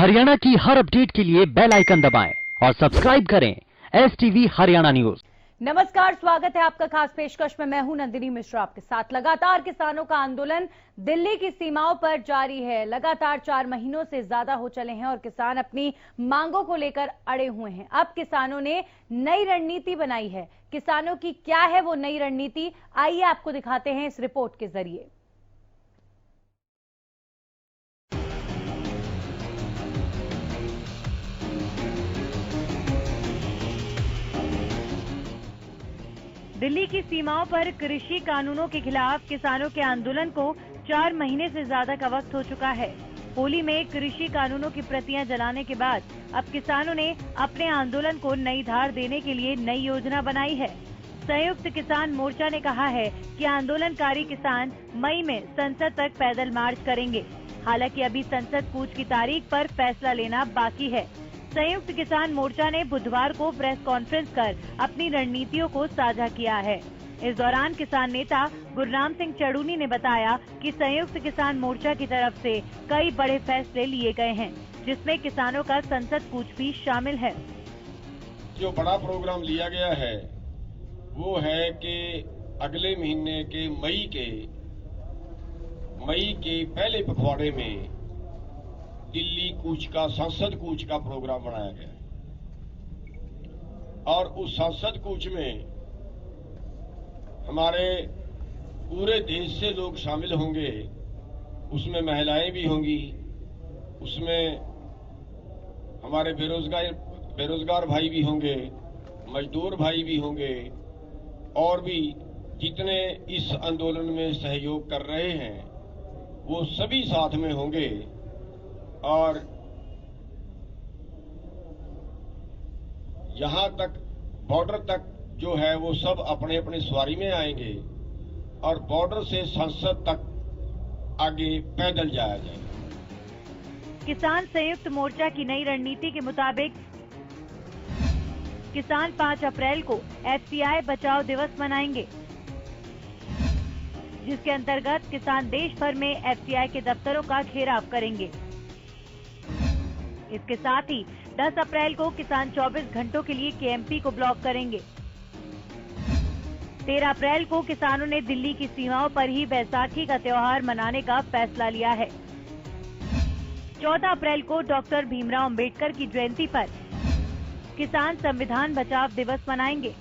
हरियाणा की हर अपडेट के लिए बेल आइकन दबाएं और सब्सक्राइब करें STV हरियाणा न्यूज। नमस्कार, स्वागत है आपका खास पेशकश में। मैं हूं नंदिनी मिश्रा आपके साथ। लगातार किसानों का आंदोलन दिल्ली की सीमाओं पर जारी है। लगातार 4 महीनों से ज्यादा हो चले हैं और किसान अपनी मांगों को लेकर अड़े हुए हैं। अब किसानों ने नई रणनीति बनाई है। किसानों की क्या है वो नई रणनीति, आइए आपको दिखाते हैं इस रिपोर्ट के जरिए। दिल्ली की सीमाओं पर कृषि कानूनों के खिलाफ किसानों के आंदोलन को 4 महीने से ज्यादा का वक्त हो चुका है। होली में कृषि कानूनों की प्रतियां जलाने के बाद अब किसानों ने अपने आंदोलन को नई धार देने के लिए नई योजना बनाई है। संयुक्त किसान मोर्चा ने कहा है कि आंदोलनकारी किसान मई में संसद तक पैदल मार्च करेंगे। हालांकि अभी संसद कूच की तारीख पर फैसला लेना बाकी है। संयुक्त किसान मोर्चा ने बुधवार को प्रेस कॉन्फ्रेंस कर अपनी रणनीतियों को साझा किया है। इस दौरान किसान नेता गुरनाम सिंह चड़ूनी ने बताया कि संयुक्त किसान मोर्चा की तरफ से कई बड़े फैसले लिए गए हैं, जिसमें किसानों का संसद कूच भी शामिल है। जो बड़ा प्रोग्राम लिया गया है वो है कि अगले महीने के मई के पहले पखवाड़े में दिल्ली कूच का, संसद कूच का प्रोग्राम बनाया गया और उस संसद कूच में हमारे पूरे देश से लोग शामिल होंगे। उसमें महिलाएं भी होंगी, उसमें हमारे बेरोजगार भाई भी होंगे, मजदूर भाई भी होंगे और भी जितने इस आंदोलन में सहयोग कर रहे हैं वो सभी साथ में होंगे और यहां तक बॉर्डर तक जो है वो सब अपने अपने सवारी में आएंगे और बॉर्डर से संसद तक आगे पैदल जाया जाएगा। किसान संयुक्त मोर्चा की नई रणनीति के मुताबिक किसान 5 अप्रैल को FCI बचाओ दिवस मनाएंगे, जिसके अंतर्गत किसान देश भर में FCI के दफ्तरों का घेराव करेंगे। इसके साथ ही 10 अप्रैल को किसान 24 घंटों के लिए KMP को ब्लॉक करेंगे। 13 अप्रैल को किसानों ने दिल्ली की सीमाओं पर ही बैसाखी का त्योहार मनाने का फैसला लिया है। 14 अप्रैल को डॉक्टर भीमराव अंबेडकर की जयंती पर किसान संविधान बचाव दिवस मनाएंगे।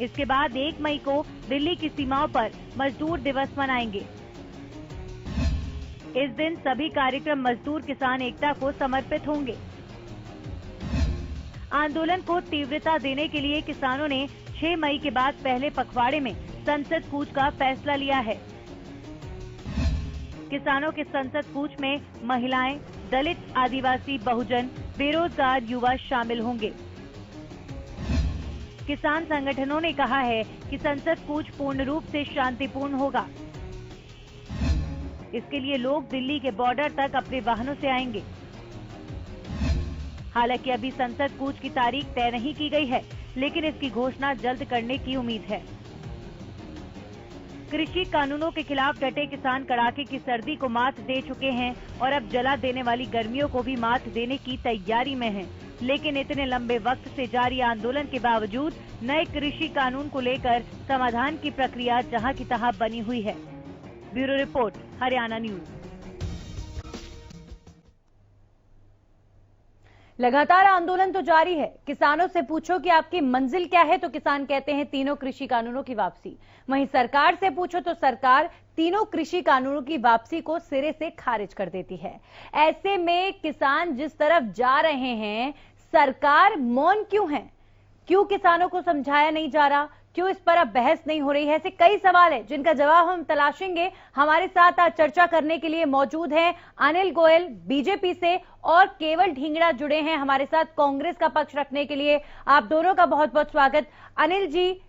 इसके बाद 1 मई को दिल्ली की सीमाओं पर मजदूर दिवस मनाएंगे। इस दिन सभी कार्यक्रम मजदूर किसान एकता को समर्पित होंगे। आंदोलन को तीव्रता देने के लिए किसानों ने 6 मई के बाद पहले पखवाड़े में संसद कूच का फैसला लिया है। किसानों के संसद कूच में महिलाएं, दलित, आदिवासी, बहुजन, बेरोजगार युवा शामिल होंगे। किसान संगठनों ने कहा है कि संसद कूच पूर्ण रूप से शांतिपूर्ण होगा। इसके लिए लोग दिल्ली के बॉर्डर तक अपने वाहनों से आएंगे। हालांकि अभी संसद कूच की तारीख तय नहीं की गई है, लेकिन इसकी घोषणा जल्द करने की उम्मीद है। कृषि कानूनों के खिलाफ डटे किसान कड़ाके की सर्दी को मात दे चुके हैं और अब जला देने वाली गर्मियों को भी मात देने की तैयारी में हैं। लेकिन इतने लंबे वक्त से जारी आंदोलन के बावजूद नए कृषि कानून को लेकर समाधान की प्रक्रिया जहां की तहां बनी हुई है। Bureau report, Haryana news. लगातार आंदोलन तो जारी है। किसानों से पूछो कि आपकी मंजिल क्या है तो किसान कहते हैं तीनों कृषि कानूनों की वापसी। वहीं सरकार से पूछो तो सरकार तीनों कृषि कानूनों की वापसी को सिरे से खारिज कर देती है। ऐसे में किसान जिस तरफ जा रहे हैं, सरकार मौन क्यों है? क्यों किसानों को समझाया नहीं जा रहा? क्यों इस पर अब बहस नहीं हो रही है? ऐसे कई सवाल हैं जिनका जवाब हम तलाशेंगे। हमारे साथ आज चर्चा करने के लिए मौजूद हैं अनिल गोयल बीजेपी से और केवल ढींगड़ा जुड़े हैं हमारे साथ कांग्रेस का पक्ष रखने के लिए। आप दोनों का बहुत बहुत स्वागत। अनिल जी,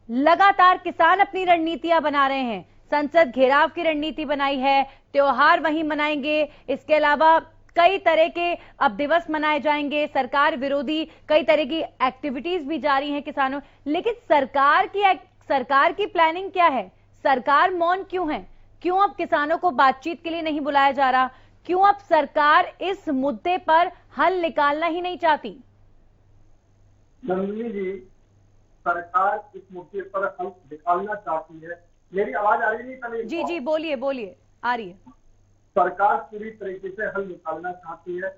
लगातार किसान अपनी रणनीतियां बना रहे हैं। संसद घेराव की रणनीति बनाई है, त्योहार वहीं मनाएंगे, इसके अलावा कई तरह के अब दिवस मनाए जाएंगे, सरकार विरोधी कई तरह की एक्टिविटीज भी जारी हैं किसानों। लेकिन सरकार की प्लानिंग क्या है? सरकार मौन क्यों है? क्यों अब किसानों को बातचीत के लिए नहीं बुलाया जा रहा? क्यों अब सरकार इस मुद्दे पर हल निकालना ही नहीं चाहती? नंदिनी जी, सरकार इस मुद्दे पर हल निकालना चाहती है। मेरी आवाज आ रही नहीं? पहले जी जी, बोलिए बोलिए, आ रही है। सरकार पूरी तरीके से हल निकालना चाहती है।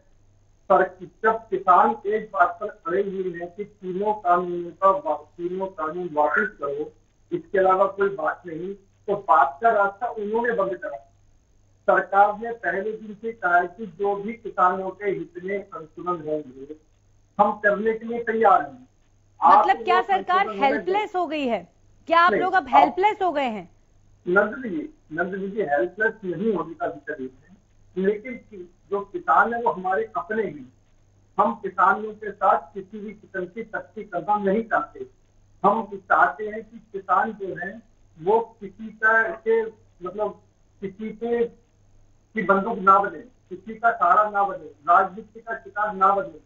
जब किसान एक बात पर अड़े हुए हैं कि तीनों कानून वापस करो, इसके अलावा कोई बात नहीं, तो बात का रास्ता उन्होंने बंद करा। सरकार ने पहले दिन से कहा है कि जो भी किसानों के हित में संशोधन होंगे हम करने के लिए तैयार हैं। मतलब क्या सरकार हेल्पलेस हो गई है? क्या आप लोग अब हेल्पलेस हो गए हैं? नंदिनी जी हेल्पलेस नहीं होने का विचार है, लेकिन जो किसान है वो हमारे अपने ही। हम किसानों के साथ किसी भी किस्म की सख्ती करना नहीं चाहते। हम चाहते हैं कि किसान जो है वो किसी पे की बंदूक ना बने, किसी का सहारा ना बने, राजनीति का शिकार ना बने।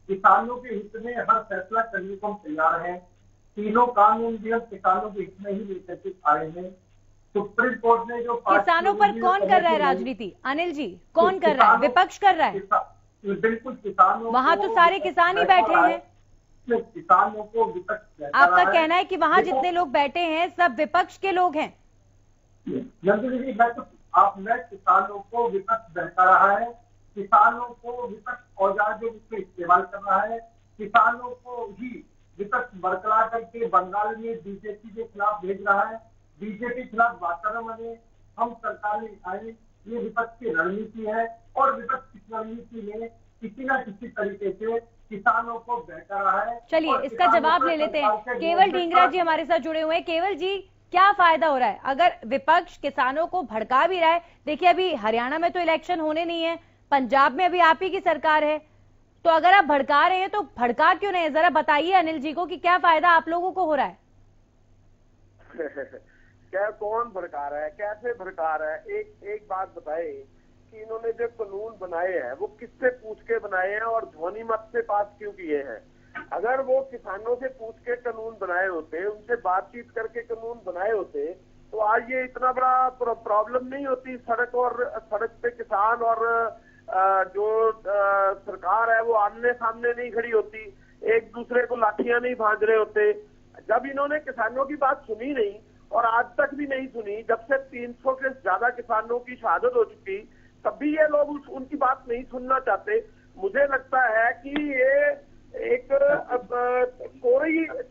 किसानों के हित में हर फैसला करने को हम तैयार हैं। तीनों कानून भी हम किसानों के हित में ही लेकर के आए हैं। सुप्रीम कोर्ट ने जो किसानों पर कौन कर रहा है राजनीति? अनिल जी, कौन कर रहा है? विपक्ष कर रहा है? बिल्कुल किसानों। वहां तो सारे किसान ही बैठे हैं। किसानों को विपक्ष, आपका कहना है कि वहां जितने लोग बैठे हैं सब विपक्ष के लोग हैं? नंदिनी जी, मैं किसानों को विपक्ष बहका रहा है। किसानों को विपक्ष औजार जो उसमें इस्तेमाल कर रहा है, किसानों को ही विपक्ष बरकरा करके बंगाल में बीजेपी के खिलाफ भेज रहा है। बीजेपी के खिलाफ वातावरण बने, हम सरकार में आए, ये विपक्ष की रणनीति है। और विपक्ष की रणनीति में किसी न किसी तरीके से किसानों को बहका रहा है। चलिए इसका जवाब ले लेते हैं। केवल ढींगरा जी हमारे साथ जुड़े हुए हैं। केवल जी, क्या फायदा हो रहा है अगर विपक्ष किसानों को भड़का भी रहा है? देखिए अभी हरियाणा में तो इलेक्शन होने नहीं है, पंजाब में अभी आप ही की सरकार है, तो अगर आप भड़का रहे हैं तो भड़का क्यों नहीं? जरा बताइए अनिल जी को कि क्या फायदा आप लोगों को हो रहा है? क्या कौन भड़का रहा है, कैसे भड़का रहा है? एक बात बताए कि इन्होंने जो कानून बनाए हैं वो किससे पूछ के बनाए हैं और ध्वनि मत से पास क्यों किए हैं? अगर वो किसानों से पूछ के कानून बनाए होते, उनसे बातचीत करके कानून बनाए होते, तो आज ये इतना बड़ा प्रॉब्लम नहीं होती। सड़क पे किसान और जो सरकार है वो आमने सामने नहीं खड़ी होती, एक दूसरे को लाठियां नहीं भांज रहे होते। जब इन्होंने किसानों की बात सुनी नहीं और आज तक भी नहीं सुनी, जब से 300 से ज्यादा किसानों की शहादत हो चुकी, तब भी ये लोग उनकी बात नहीं सुनना चाहते। मुझे लगता है कि ये एक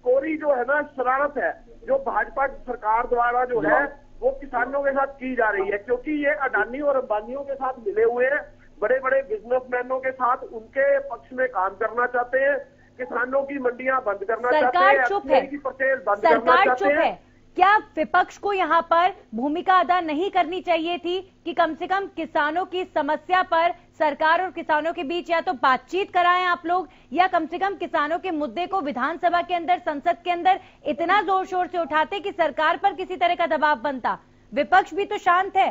कोरी जो है ना शरारत है जो भाजपा सरकार द्वारा जो है वो किसानों के साथ की जा रही है, क्योंकि ये अडानी और अंबानियों के साथ मिले हुए हैं, बड़े बड़े बिजनेसमैनों के साथ उनके पक्ष में काम करना चाहते हैं, किसानों की मंडियां बंद करना चाहते हैं, सरकार चुप है, सरकार चुप है। क्या विपक्ष को यहाँ पर भूमिका अदा नहीं करनी चाहिए थी कि कम से कम किसानों की समस्या पर सरकार और किसानों के बीच या तो बातचीत कराएं आप लोग, या कम से कम किसानों के मुद्दे को विधानसभा के अंदर, संसद के अंदर इतना जोर शोर से उठाते कि सरकार पर किसी तरह का दबाव बनता? विपक्ष भी तो शांत है।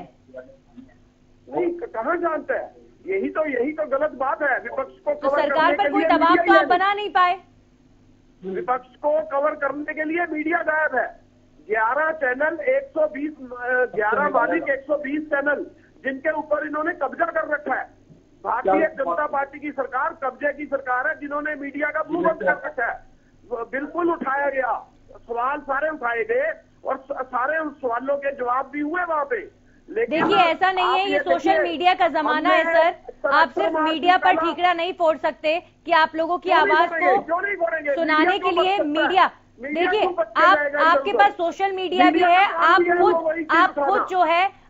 नहीं, कहाँ शांत है? यही तो गलत बात है। विपक्ष को तो सरकार पर कोई दबाव तो आप बना नहीं पाए। विपक्ष को कवर करने के लिए मीडिया गायब है। 11 चैनल, 11 मालिक, 120 चैनल जिनके ऊपर इन्होंने कब्जा कर रखा है। भारतीय जनता पार्टी की सरकार कब्जे की सरकार है, जिन्होंने मीडिया का मुंह बंद कर रखा है। बिल्कुल उठाया गया, सवाल सारे उठाए गए और सारे उन सवालों के जवाब भी हुए वहां पे। देखिए ऐसा नहीं है, ये सोशल मीडिया का जमाना है सर। आप सिर्फ मीडिया पर ठीकरा नहीं फोड़ सकते कि आप लोगों की आवाज को सुनाने के लिए मीडिया, देखिए आपके पास सोशल मीडिया भी है,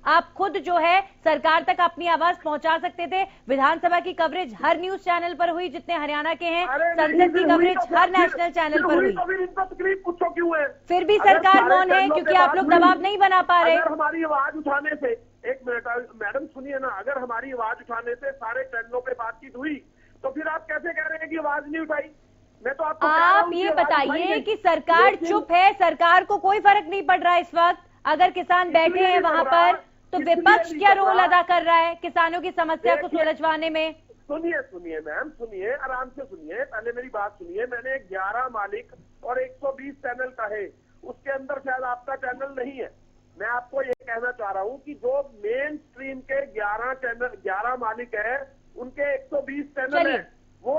आप खुद जो है सरकार तक अपनी आवाज पहुंचा सकते थे। विधानसभा की कवरेज हर न्यूज चैनल पर हुई जितने हरियाणा के हैं, संसद की कवरेज हर नेशनल चैनल पर हुई, तकलीफ पूछो क्यों है? फिर भी सरकार मौन है क्योंकि आप लोग दबाव नहीं बना पा रहे। अगर हमारी आवाज उठाने से, एक मिनट मैडम सुनिए ना, अगर हमारी आवाज उठाने से सारे चैनलों पे बातचीत हुई तो फिर आप कैसे कह रहे हैं कि आवाज नहीं उठाई? मैं तो आपको आप ये बताइए कि सरकार चुप है, सरकार को कोई फर्क नहीं पड़ रहा है इस वक्त। अगर किसान बैठे हैं वहां पर तो विपक्ष क्या रोल अदा कर रहा है किसानों की समस्या को सुलझवाने में? सुनिए मैम, सुनिए, आराम से सुनिए, पहले मेरी बात सुनिए। मैंने 11 मालिक और 120 चैनल कहे, उसके अंदर शायद आपका चैनल नहीं है। मैं आपको ये कहना चाह रहा हूँ कि जो मेन स्ट्रीम के 11 मालिक है, उनके 120 चैनल है, वो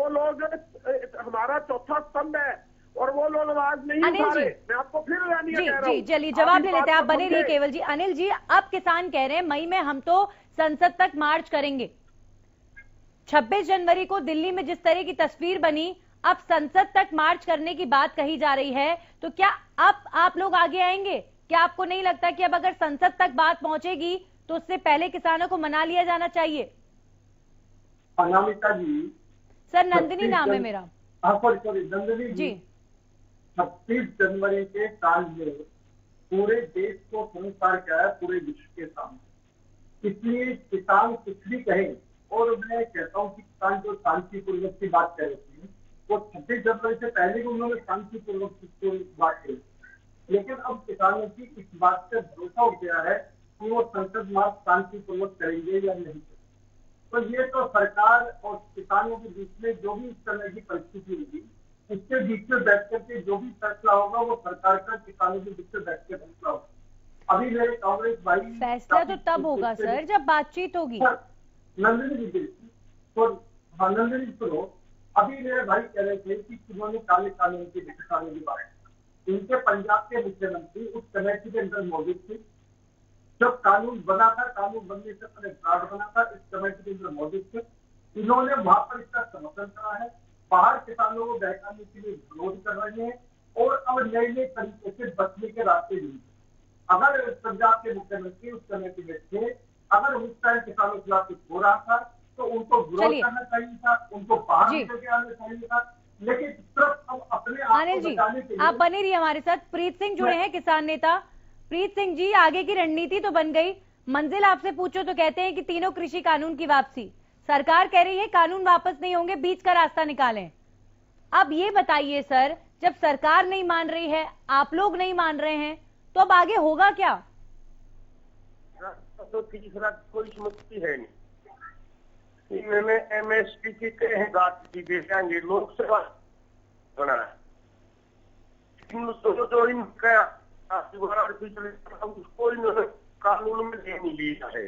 लोग हमारा चौथा स्तंभ है और वो लोग आवाज नहीं उठा रहे। मैं आपको फिर कह रहा हूँ। जी चलिए जवाब ले लेते हैं, आप बने रहिए केवल जी। अनिल जी, अब किसान कह रहे हैं मई में हम तो संसद तक मार्च करेंगे। 26 जनवरी को दिल्ली में जिस तरह की तस्वीर बनी, अब संसद तक मार्च करने की बात कही जा रही है, तो क्या अब आप लोग आगे आएंगे? क्या आपको नहीं लगता कि अब अगर संसद तक बात पहुंचेगी तो उससे पहले किसानों को मना लिया जाना चाहिए? अनामिका जी, सर नंदिनी नाम है मेरा। सॉरी नंदिनी जी, 26 जनवरी के काल में पूरे देश को संस्कार किया है, पूरे विश्व के सामने। इसलिए किसान कुछ भी कहे, और मैं कहता हूँ कि किसान जो शांतिपूर्वक की बात कर रहे थे, वो 26 जनवरी से पहले भी उन्होंने शांतिपूर्वक की बात की, लेकिन अब किसानों की इस बात से भरोसा उठ गया है कि वो संसद मार्च शांतिपूर्वक करेंगे या नहीं। तो ये तो सरकार और किसानों के बीच में जो भी इस तरह की परिस्थिति होगी, उसके बीच में बैठ करके जो भी फैसला होगा वो सरकार का किसानों के बीच में बैठ के फैसला होगा। अभी मेरे कांग्रेस भाई, फैसला तो तब होगा सर जब बातचीत होगी। नंदिनी जी तो नंदिनी सुनो, अभी मेरे भाई कह रहे थे कि उन्होंने काले कानून की दिखाने की बात। इनके पंजाब के मुख्यमंत्री उस कमेटी के अंदर मौजूद थे जब कानून बना था। कानून बनने से पहले ड्राफ्ट बना था, इस कमेटी के अंदर मौजूद थे। इन्होंने वहां पर इसका समर्थन करा है, बाहर किसानों को बहकाने के लिए विरोध कर रहे हैं और अब नए नए तरीके से बचने के रास्ते नहीं। अगर पंजाब के मुख्यमंत्री उस कमेटी में थे, अगर उस टाइम किसानों के खिलाफ कुछ हो रहा था तो उनको विरोध करना चाहिए था, उनको बाहर निकल के आना चाहिए था। लेकिन सिर्फ हम अपने आप अनिल जी, आप बने रहिए हमारे साथ। प्रीत सिंह जुड़े हैं, किसान नेता। प्रीत सिंह जी, आगे की रणनीति तो बन गई, मंजिल आपसे पूछो तो कहते हैं कि तीनों कृषि कानून की वापसी। सरकार कह रही है कानून वापस नहीं होंगे, बीच का रास्ता निकालें। अब ये बताइए सर, जब सरकार नहीं मान रही है, आप लोग नहीं मान रहे हैं, तो अब आगे होगा क्या? तो तीसरा कोई समस्या है नहीं। इन्होंने MSP की गारंटी देंगे, लोकसभा बना है जो इनका उसको इन्होंने कानून में ले नहीं लिया है।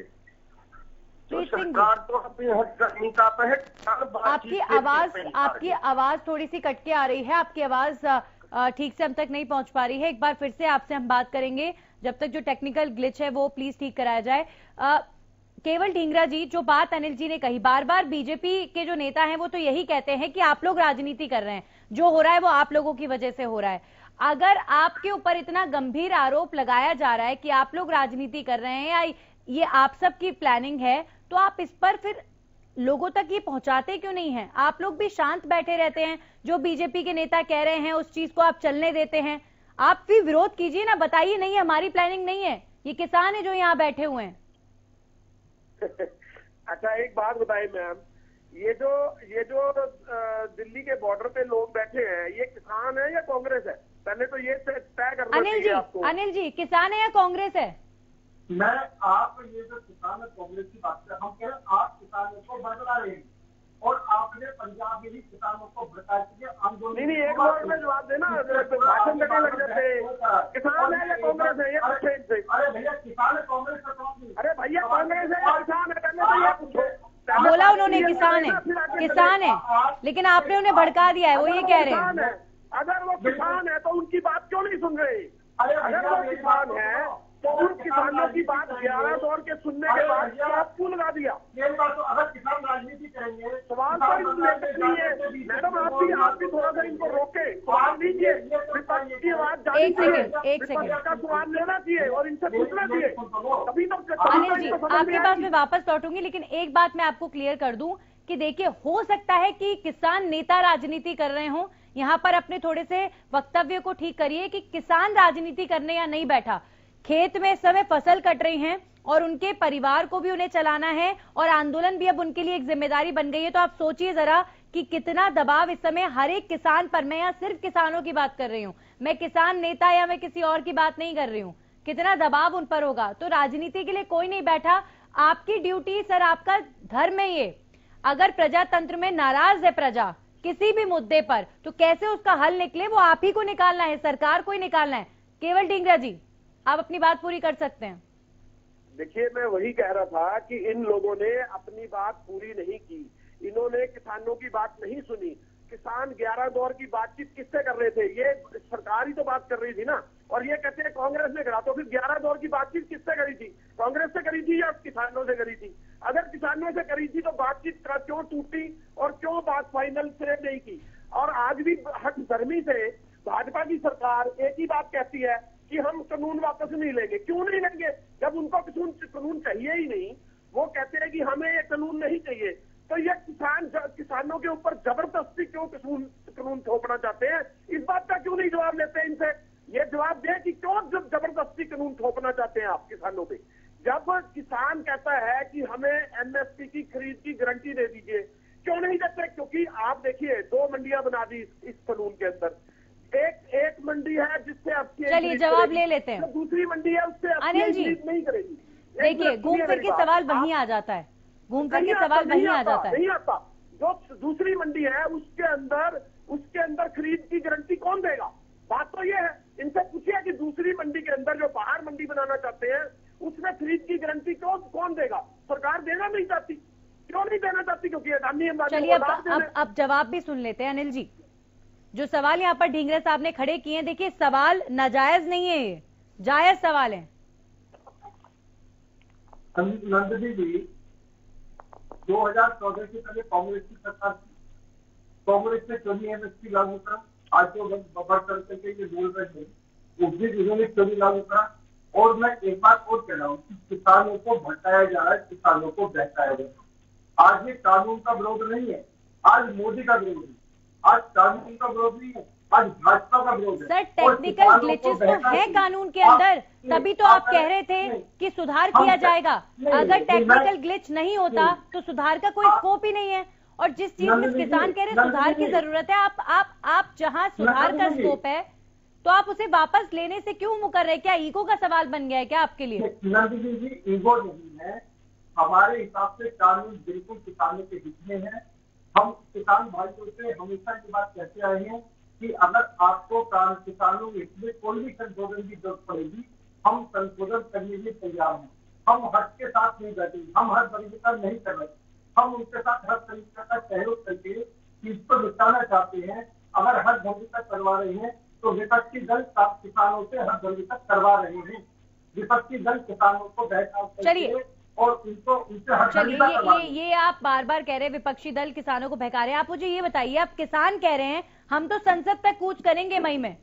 तो सरकार तो अपनी हद करनी का है। आपकी आवाज थोड़ी सी कट के आ रही है, आपकी आवाज ठीक से हम तक नहीं पहुंच पा रही है। एक बार फिर से आपसे हम बात करेंगे, जब तक जो टेक्निकल ग्लिच है वो प्लीज ठीक कराया जाए। केवल ढींगरा जी, जो बात अनिल जी ने कही, बार बार बीजेपी के जो नेता हैं वो तो यही कहते हैं कि आप लोग राजनीति कर रहे हैं, जो हो रहा है वो आप लोगों की वजह से हो रहा है। अगर आपके ऊपर इतना गंभीर आरोप लगाया जा रहा है कि आप लोग राजनीति कर रहे हैं या ये आप सब की प्लानिंग है, तो आप इस पर फिर लोगों तक ये पहुंचाते क्यों नहीं है? आप लोग भी शांत बैठे रहते हैं, जो बीजेपी के नेता कह रहे हैं उस चीज को आप चलने देते हैं। आप भी विरोध कीजिए ना, बताइए नहीं हमारी प्लानिंग नहीं है, ये किसान है जो यहाँ बैठे हुए हैं। अच्छा एक बात बताइए मैम, ये जो दिल्ली के बॉर्डर पे लोग बैठे हैं, ये किसान है या कांग्रेस है? पहले तो ये तय करना चाहिए आपको। अनिल जी, किसान है या कांग्रेस है? मैं आप ये जो किसान और कांग्रेस की बात कर, हम कह रहे हैं आप किसानों को भड़का रहे हैं और आपने पंजाब में भी किसानों को भड़का के आंदोलन। नहीं एक बार में जवाब देना, भाषण देने लग जाते। किसान है या कांग्रेस है, ये पूछे इनसे। अरे भैया किसान है, कांग्रेस का कौन? अरे भैया कांग्रेस है या किसान है, पहले तो ये पूछो। बोला उन्होंने किसान है, लेकिन आपने उन्हें भड़का दिया है, वो ये कह रहे हैं। अगर वो किसान है तो उनकी बात क्यों नहीं सुन रहे? अगर वो किसान है तो उन किसानों की बात 11 दौर के सुनने के बाद आपको लगा दिया। ये बात तो अगर किसान राजनीति करेंगे, सवाल तो इसमें है मैडम, आप भी थोड़ा सा इनको रोके, सवाल लीजिए, विपक्ष की आवाज जानी चाहिए, विपक्ष का सवाल लेना चाहिए और इनसे पूछना चाहिए, तभी तो। अनिल जी, आपके पास मैं वापस लौटूंगी, लेकिन एक बात मैं आपको क्लियर कर दूं कि देखिए, हो सकता है कि किसान नेता राजनीति कर रहे हों, यहाँ पर अपने थोड़े से वक्तव्य को ठीक करिए कि किसान राजनीति करने या नहीं बैठा। खेत में इस समय फसल कट रही हैं और उनके परिवार को भी उन्हें चलाना है और आंदोलन भी अब उनके लिए एक जिम्मेदारी बन गई है। तो आप सोचिए जरा कि कितना दबाव इस समय हर एक किसान पर, मैं यहाँ सिर्फ किसानों की बात कर रही हूँ, मैं किसान नेता या मैं किसी और की बात नहीं कर रही हूँ, कितना दबाव उन पर होगा। तो राजनीति के लिए कोई नहीं बैठा, आपकी ड्यूटी सर, आपका धर्म है ये। अगर प्रजातंत्र में नाराज है प्रजा किसी भी मुद्दे पर, तो कैसे उसका हल निकले वो आप ही को निकालना है, सरकार को ही निकालना है। केवल ढींगरा जी, आप अपनी बात पूरी कर सकते हैं। देखिए, मैं वही कह रहा था कि इन लोगों ने अपनी बात पूरी नहीं की, इन्होंने किसानों की बात नहीं सुनी। किसान 11 दौर की बातचीत किससे कर रहे थे? ये सरकार ही तो बात कर रही थी ना। और ये कहते हैं कांग्रेस ने करा, तो फिर 11 दौर की बातचीत किससे करी थी? कांग्रेस से करी थी या किसानों से करी थी? अगर किसानों से करी थी तो बातचीत क्यों टूटी और क्यों बात फाइनल से नहीं की? और आज भी हट धर्मी से भाजपा की सरकार एक ही बात कहती है कि हम कानून वापस नहीं लेंगे। क्यों नहीं लेंगे जब उनको कानून चाहिए ही नहीं? वो कहते हैं कि हमें ये कानून नहीं चाहिए। तो ये किसानों के ऊपर जबरदस्ती क्यों कानून थोपना चाहते हैं? इस बात का क्यों नहीं जवाब लेते हैं इनसे? ये जवाब दें कि क्यों जबरदस्ती कानून थोपना चाहते हैं आप किसानों पे? जब किसान कहता है कि हमें एमएसपी की खरीद की गारंटी दे दीजिए, क्यों नहीं देते? क्योंकि आप देखिए 2 मंडियां बना दी इस कानून के अंदर। एक मंडी है जिससे आपकी चलिए जवाब ले लेते हैं। दूसरी मंडी है उससे अनिल जी नहीं करेगी। देखिए, घूम फिर के सवाल वहीं आ जाता है, घूम फिर के सवाल वहीं आ जाता है। नहीं आता। जो दूसरी मंडी है उसके अंदर खरीद की गारंटी कौन देगा? बात तो ये है, इनसे पूछिए कि दूसरी मंडी के अंदर जो बाहर मंडी बनाना चाहते हैं उसमें खरीद की गारंटी कौन देगा? सरकार देना नहीं चाहती। क्यों नहीं देना चाहती? क्योंकि अडानी अंबानी। चलिए अब जवाब भी सुन लेते हैं। अनिल जी, जो सवाल यहाँ पर ढींगरे साहब ने खड़े किए हैं, देखिए सवाल नाजायज नहीं है, ये जायज सवाल है। नंदनी जी, 2014 से पहले कांग्रेस की सरकार थी, कांग्रेस ने चोरी एमएसपी लागू करा। आज जो बढ़ करके ये बोल रहे हैं उस दिन उन्होंने चोरी लागू करा। और मैं एक बात और कह रहा हूँ कि किसानों को भटकाया जा रहा है, किसानों को बहकाया जा रहा है। आज ये कानून का विरोध नहीं है, आज मोदी का विरोध है। आज कानून का विरोध नहीं है, आज भाजपा का विरोध है। सर, टेक्निकल ग्लिचेस तो है कानून के अंदर, तभी तो आप कह रहे थे कि सुधार किया जाएगा। अगर टेक्निकल ग्लिच नहीं होता तो सुधार का कोई स्कोप ही नहीं है। और जिस चीज में किसान कह रहे सुधार की जरूरत है, आप जहां सुधार का स्कोप है तो आप उसे वापस लेने से क्यों मुकर रहे? क्या ईगो का सवाल बन गया है क्या आपके लिए? नंदनी जी, ईगो नहीं है। हमारे हिसाब से कानून बिल्कुल किसानों के हित में है। हम किसान भाइयों से हमेशा ये बात कहते आए हैं कि अगर आपको किसानों के हित में कोई भी संशोधन की जरूरत पड़ेगी, हम संशोधन करने के लिए तैयार हैं। हम हक के साथ नहीं बैठे, हम हर तरीका नहीं कर रहे, हम उनके साथ हर तरीके का सहयोग करके चीज को निपटाना चाहते हैं। अगर हर तक करवा रहे हैं तो विपक्षी दल किसानों से हर तक करवा रहे हैं। विपक्षी दल किसानों को बहकाव चलिए और उनसे हर चलिए ये आप बार बार कह रहे हैं विपक्षी दल किसानों को बहका रहे हैं। आप मुझे ये बताइए, आप किसान कह रहे हैं हम तो संसद तक कूच करेंगे मई में,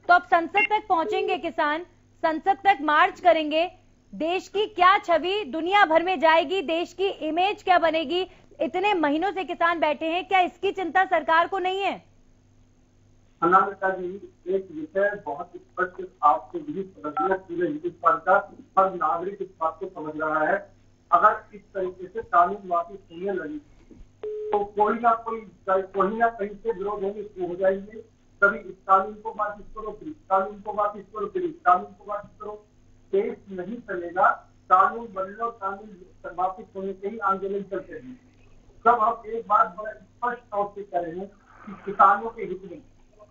तो अब संसद तक पहुंचेंगे किसान, संसद तक मार्च करेंगे, देश की क्या छवि दुनिया भर में जाएगी, देश की इमेज क्या बनेगी? इतने महीनों से किसान बैठे हैं, क्या इसकी चिंता सरकार को नहीं है? अनामिका जी, एक विषय बहुत स्पष्ट आपको भी समझना, पूरे हिंदुस्तान का हर नागरिक इस बात को समझ रहा है। अगर इस तरीके से कानून वापस होने लगे तो कोई ना कहीं से विरोध होने शुरू हो जाएंगे। कभी इस कानून को वापस करो, फिर इस कानून को वापस करो, फिर इस कानून को वापस करो। देश नहीं चलेगा, कानून बन लो, कानून वापस होने के ही आंदोलन चलते हैं। जब हम एक बात बड़ा स्पष्ट तौर से कह रहे हैं कि किसानों के हित में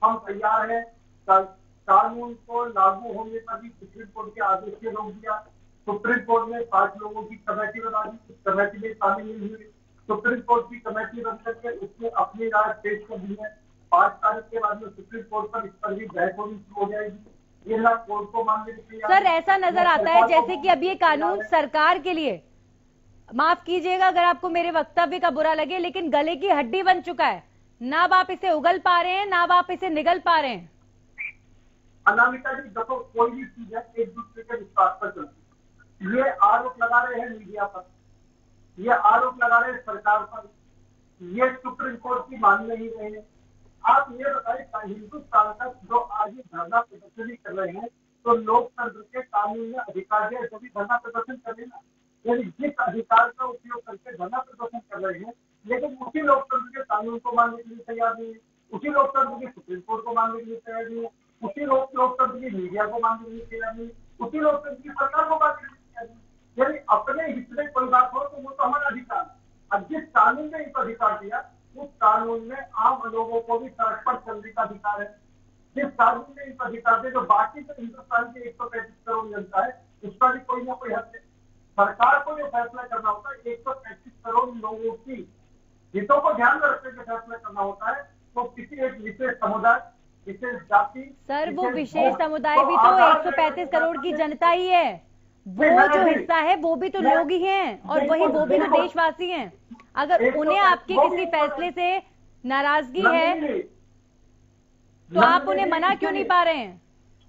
हम तैयार हैं। कानून को लागू होने पर भी सुप्रीम कोर्ट के आदेश से रोक दिया। सुप्रीम कोर्ट ने 5 लोगों की कमेटी बना दी, उस कमेटी में शामिल नहीं हुए। सुप्रीम कोर्ट की कमेटी बन करके उसने अपनी राय पेश कर दी है। 5 तारीख के बाद में सुप्रीम कोर्ट पर इस पर भी बहस होनी शुरू हो जाएगी। ये ना कोर्ट को मानने के लिए सर, ऐसा नजर आता है जैसे कि अब ये कानून सरकार के लिए, माफ कीजिएगा अगर आपको मेरे वक्तव्य का बुरा लगे, लेकिन गले की हड्डी बन चुका है। ना आप इसे उगल पा रहे हैं, ना आप इसे निगल पा रहे हैं। अनामिका जी, देखो कोई भी चीज है एक दूसरे के विश्वास पर चलती है। ये आरोप लगा रहे हैं मीडिया पर, ये आरोप लगा रहे हैं सरकार पर, ये सुप्रीम कोर्ट की मान नहीं रहे हैं। आप ये बताइए, हिंदुस्तान का जो आज धरना प्रदर्शन कर रहे हैं तो लोकतंत्र के कानून में अधिकार है जो भी धरना प्रदर्शन कर लेना। यानी जिस अधिकार का उपयोग करके धरना प्रदर्शन कर रहे हैं, लेकिन उसी लोकतंत्र के कानून को मानने के लिए तैयार नहीं है, उसी लोकतंत्र की सुप्रीम कोर्ट को मानने के लिए तैयार नहीं है, उसी लोकतंत्र की मीडिया को मानने के लिए तैयार नहीं है, उसी लोकतंत्र की सरकार को मानने के लिए तैयार नहीं है। यानी अपने हित में कोई बात हो तो वो तो हमारा अधिकार है। अब जिस कानून ने इनको अधिकार दिया उस कानून में आम लोगों को भी सड़क पर चलने का अधिकार है। सिर्फ कानून में इनको अधिकार दे, जो बाकी तो हिंदुस्तान की 135 करोड़ जनता है उसका भी कोई ना कोई हक है। सरकार को जो फैसला करना होता है 135 करोड़ लोगों की हितों को ध्यान में रखकर के फैसला करना होता है। तो किसी एक विशेष समुदाय, विशेष जाति, सर वो विशेष समुदाय भी तो 135 करोड़ की जनता ही है, वो जो हिस्सा है वो भी तो लोग ही हैं, और वही वो भी तो देशवासी हैं। अगर उन्हें आपके किसी फैसले से नाराजगी है तो आप उन्हें मना क्यों नहीं पा रहे हैं?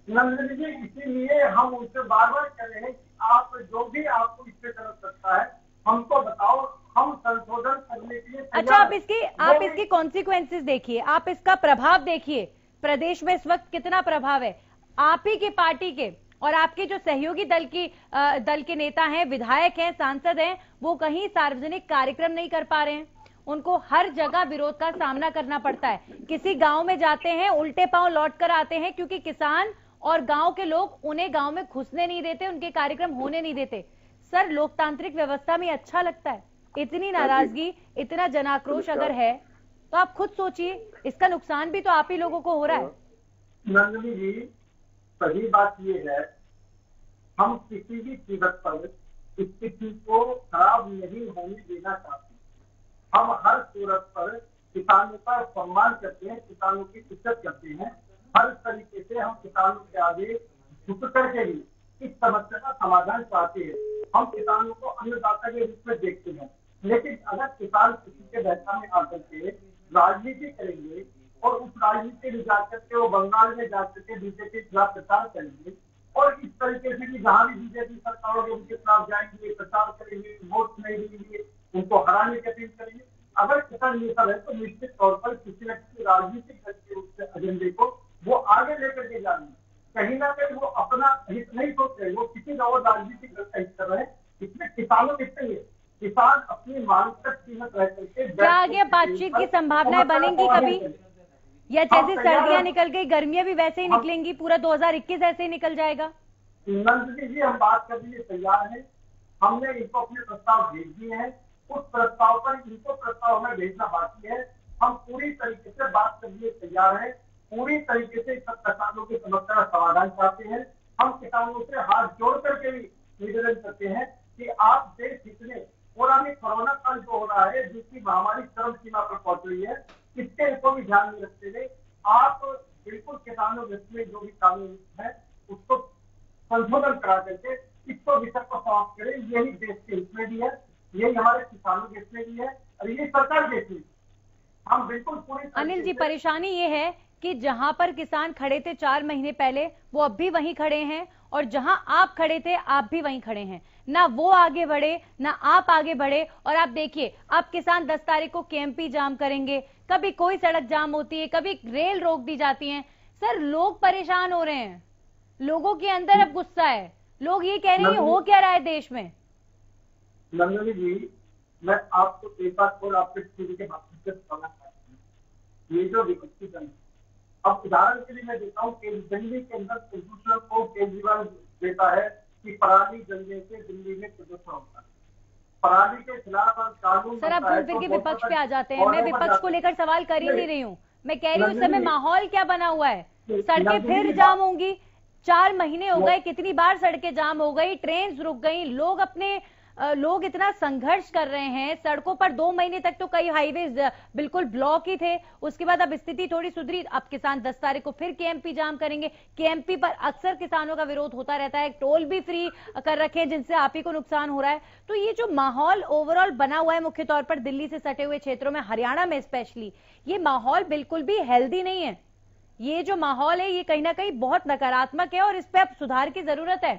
नंदनी जी, इसीलिए हम उनसे बार बार कह रहे हैं कि आप जो भी आपको इससे गलत लगता है हमको बताओ, हम संशोधन करने के लिए। अच्छा, आप इसकी कॉन्सिक्वेंसेस देखिए, आप इसका प्रभाव देखिए। प्रदेश में इस वक्त कितना प्रभाव है आप ही की पार्टी के, और आपके जो सहयोगी दल के नेता हैं, विधायक हैं, सांसद हैं, वो कहीं सार्वजनिक कार्यक्रम नहीं कर पा रहे हैं। उनको हर जगह विरोध का सामना करना पड़ता है। किसी गांव में जाते हैं उल्टे पांव लौट कर आते हैं, क्योंकि किसान और गांव के लोग उन्हें गांव में घुसने नहीं देते, उनके कार्यक्रम होने नहीं देते। सर, लोकतांत्रिक व्यवस्था में अच्छा लगता है? इतनी नाराजगी, इतना जनाक्रोश अगर है तो आप खुद सोचिए, इसका नुकसान भी तो आप ही लोगों को हो रहा है। नंदनी जी, सही बात ये है, हम किसी भी कीमत पर स्थिति को खराब नहीं होने देना चाहते। हम हर सूरत पर किसानों का सम्मान करते हैं, किसानों की इज्जत करते हैं। हर तरीके से हम किसानों के आगे झुक करके ही इस समस्या का समाधान चाहते हैं। हम किसानों को अन्नदाता के रूप में देखते हैं, लेकिन अगर किसान किसी के बहका में आकर के राजनीति करेंगे और उस राजनीति में जाकर के वो बंगाल में जाकर के बीजेपी के खिलाफ प्रचार करेंगे, और इस तरीके से भी जहां भी बीजेपी सरकार होगी उनके खिलाफ जाएंगे, प्रचार करेंगे, वोट नहीं देंगे, उनको हराने की अपील करेंगे। अगर किसान नेता है तो निश्चित तौर पर किसी न किसी राजनीतिक दल के रूप से एजेंडे को वो आगे लेकर के जाएंगे। कहीं ना कहीं वो अपना हित नहीं सोच रहे, वो किसी और राजनीतिक दल का हित कर रहे हैं। इसमें किसानों के हित नहीं है। किसान अपनी मानसिक कीमत रह करके क्या आगे बातचीत की संभावनाएं बनेंगी कभी, या जैसे सर्दियां निकल गई गर्मियां भी वैसे ही निकलेंगी, पूरा 2021 ऐसे ही निकल जाएगा? नंदनी जी, हम बात करने के लिए तैयार हैं। हमने इनको अपने प्रस्ताव भेज दिए हैं, उस प्रस्ताव पर इनको प्रस्ताव हमें भेजना बाकी है। हम पूरी तरीके से बात करने के लिए तैयार हैं, पूरी तरीके से सब किसानों की समस्या का समाधान चाहते हैं। हम किसानों से हाथ जोड़ करके भी निवेदन करते हैं कि आप देश हित में पुरानी कोरोना काल जो हो रहा है, जिसकी महामारी चरम सीमा पर पहुंच रही है, इसके को भी ध्यान में रखते हुए आप बिल्कुल किसानों के हित में जो भी कानून है उसको संशोधन करा करके इसको विषय को समाप्त करें। यही देश के हित में भी है, यही हमारे किसानों के हित में भी है, और ये सरकार के हित में। हम बिल्कुल पूरी अनिल जी, परेशानी ये है कि जहां पर किसान खड़े थे 4 महीने पहले, वो अब भी वहीं खड़े हैं, और जहां आप खड़े थे आप भी वहीं खड़े हैं। ना वो आगे बढ़े ना आप आगे बढ़े। और आप देखिए, अब किसान 10 तारीख को केएमपी जाम करेंगे, कभी कोई सड़क जाम होती है, कभी रेल रोक दी जाती है। सर, लोग परेशान हो रहे हैं, लोगों के अंदर अब गुस्सा है, लोग ये कह रहे हैं हो क्या रहा है देश में। नंदनी जी, मैं आपको एक बात और आपके टीवी के माध्यम से बताना चाहती हूँ। ये जो विपक्षी दल, अब उदाहरण के लिए मैं देता हूँ कि दिल्ली के अंदर प्रदूषण को केजरीवाल देता है कि पराली जलने से दिल्ली में प्रदूषण होता है। पराली के खिलाफ कानून। सर, आप घूम फिर के विपक्ष पे आ जाते हैं। मैं विपक्ष को लेकर सवाल कर ही नहीं रही हूँ, मैं कह रही हूँ इस समय माहौल क्या बना हुआ है। सड़कें फिर जाम होंगी, 4 महीने हो गए, कितनी बार सड़कें जाम हो गई, ट्रेन रुक गई, लोग इतना संघर्ष कर रहे हैं सड़कों पर। 2 महीने तक तो कई हाईवे बिल्कुल ब्लॉक ही थे, उसके बाद अब स्थिति थोड़ी सुधरी। अब किसान 10 तारीख को फिर केएमपी जाम करेंगे। केएमपी पर अक्सर किसानों का विरोध होता रहता है, टोल भी फ्री कर रखे हैं जिनसे आप ही को नुकसान हो रहा है। तो ये जो माहौल ओवरऑल बना हुआ है, मुख्य तौर पर दिल्ली से सटे हुए क्षेत्रों में, हरियाणा में स्पेशली, ये माहौल बिल्कुल भी हेल्दी नहीं है। ये जो माहौल है ये कहीं ना कहीं बहुत नकारात्मक है, और इस पे अब सुधार की जरूरत है।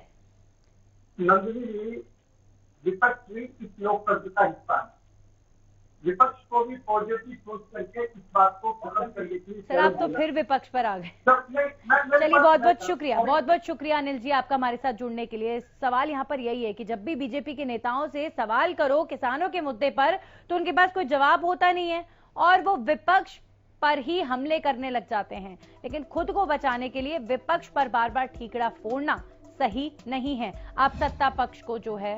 विपक्ष भी इस लोकतंत्र का हिस्सा है। विपक्ष को भी पॉजिटिव सोच करके इस बात को खत्म करने की। सर, आप तो फिर विपक्ष पर आ गए। चलिए, बहुत बहुत शुक्रिया अनिल जी आपका हमारे साथ जुड़ने के लिए। सवाल यहाँ पर यही है कि जब भी बीजेपी के नेताओं से सवाल करो किसानों के मुद्दे पर, तो उनके पास कोई जवाब होता नहीं है, और वो विपक्ष पर ही हमले करने लग जाते हैं। लेकिन खुद को बचाने के लिए विपक्ष पर बार बार ठीकरा फोड़ना सही नहीं है। आप सत्ता पक्ष को जो है